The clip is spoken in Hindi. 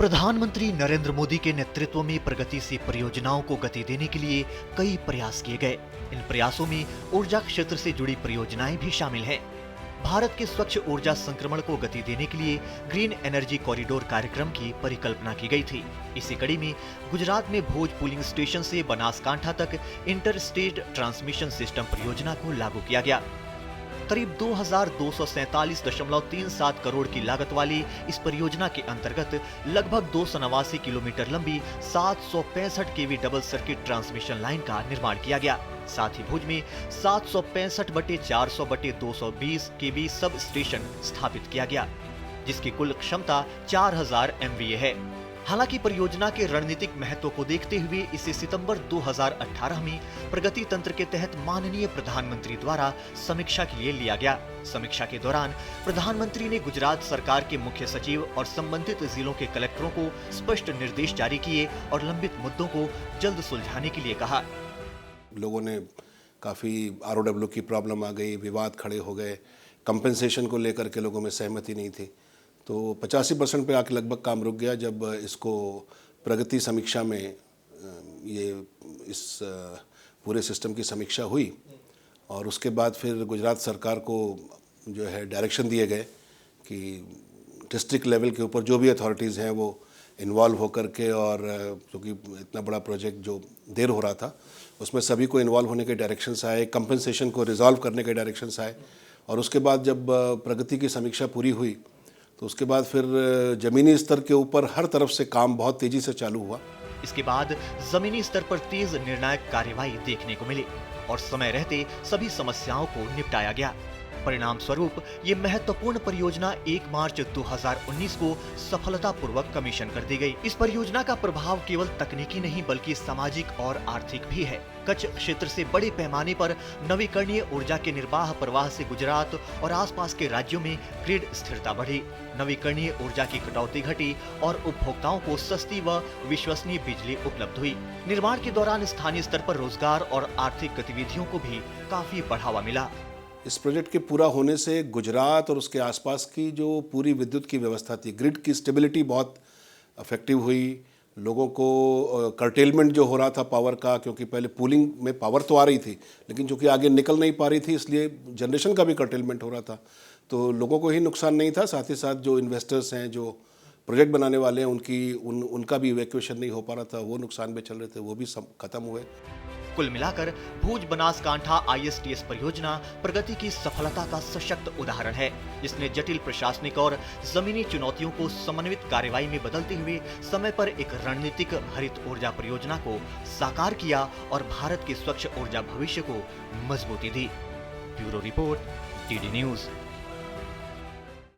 प्रधानमंत्री नरेंद्र मोदी के नेतृत्व में प्रगतिशील परियोजनाओं को गति देने के लिए कई प्रयास किए गए। इन प्रयासों में ऊर्जा क्षेत्र से जुड़ी परियोजनाएं भी शामिल हैं। भारत के स्वच्छ ऊर्जा संक्रमण को गति देने के लिए ग्रीन एनर्जी कॉरिडोर कार्यक्रम की परिकल्पना की गई थी। इसी कड़ी में गुजरात में भोज पुलिंग स्टेशन से बनासकांठा तक इंटर स्टेट ट्रांसमिशन सिस्टम परियोजना को लागू किया गया। करीब 2247.37 करोड़ की लागत वाली इस परियोजना के अंतर्गत लगभग 289 किलोमीटर लंबी 765 केवी डबल सर्किट ट्रांसमिशन लाइन का निर्माण किया गया। साथ ही भुज में 765/400/220 केवी सब स्टेशन स्थापित किया गया, जिसकी कुल क्षमता 4000 MVA है। हालांकि परियोजना के रणनीतिक महत्व को देखते हुए इसे सितंबर 2018 में प्रगति तंत्र के तहत माननीय प्रधानमंत्री द्वारा समीक्षा के लिए लिया गया। समीक्षा के दौरान प्रधानमंत्री ने गुजरात सरकार के मुख्य सचिव और संबंधित जिलों के कलेक्टरों को स्पष्ट निर्देश जारी किए और लंबित मुद्दों को जल्द सुलझाने के लिए कहा। लोगों ने काफ़ी ROW की प्रॉब्लम आ गई, विवाद खड़े हो गए, कंपेंसेशन को लेकर के लोगों में सहमति नहीं थी, तो 85% पे आके लगभग काम रुक गया। जब इसको प्रगति समीक्षा में इस पूरे सिस्टम की समीक्षा हुई और उसके बाद फिर गुजरात सरकार को जो है डायरेक्शन दिए गए कि डिस्ट्रिक्ट लेवल के ऊपर जो भी अथॉरिटीज़ हैं वो इन्वॉल्व होकर के, और क्योंकि इतना बड़ा प्रोजेक्ट जो देर हो रहा था उसमें सभी को इन्वॉल्व होने के डायरेक्शंस आए, कंपनसेशन को रिजॉल्व करने के डायरेक्शंस आए। और उसके बाद जब प्रगति की समीक्षा पूरी हुई तो उसके बाद फिर जमीनी स्तर के ऊपर हर तरफ से काम बहुत तेजी से चालू हुआ। इसके बाद जमीनी स्तर पर तेज निर्णायक कार्यवाही देखने को मिली और समय रहते सभी समस्याओं को निपटाया गया। परिणाम स्वरूप ये महत्वपूर्ण परियोजना 1 मार्च 2019 को सफलतापूर्वक कमीशन कर दी गई। इस परियोजना का प्रभाव केवल तकनीकी नहीं बल्कि सामाजिक और आर्थिक भी है। कच्छ क्षेत्र से बड़े पैमाने पर नवीकरणीय ऊर्जा के निर्बाध प्रवाह से गुजरात और आसपास के राज्यों में ग्रिड स्थिरता बढ़ी, नवीकरणीय ऊर्जा की कटौती घटी और उपभोक्ताओं को सस्ती व विश्वसनीय बिजली उपलब्ध हुई। निर्माण के दौरान स्थानीय स्तर पर रोजगार और आर्थिक गतिविधियों को भी काफी बढ़ावा मिला। इस प्रोजेक्ट के पूरा होने से गुजरात और उसके आसपास की जो पूरी विद्युत की व्यवस्था थी, ग्रिड की स्टेबिलिटी बहुत इफेक्टिव हुई। लोगों को कर्टेलमेंट जो हो रहा था पावर का, क्योंकि पहले पूलिंग में पावर तो आ रही थी लेकिन चूंकि आगे निकल नहीं पा रही थी इसलिए जनरेशन का भी कर्टेलमेंट हो रहा था, तो लोगों को ही नुकसान नहीं था, साथ ही साथ जो इन्वेस्टर्स हैं, जो प्रोजेक्ट बनाने वाले हैं, उनका भी इवैक्यूएशन नहीं हो पा रहा था, वो नुकसान में चल रहे थे, वो भी सब खत्म हुए। कुल मिलाकर भुज बनासकांठा ISTS परियोजना प्रगति की सफलता का सशक्त उदाहरण है, जिसने जटिल प्रशासनिक और जमीनी चुनौतियों को समन्वित कार्यवाही में बदलते हुए समय पर एक रणनीतिक हरित ऊर्जा परियोजना को साकार किया और भारत के स्वच्छ ऊर्जा भविष्य को मजबूती दी। Bureau report, DD news.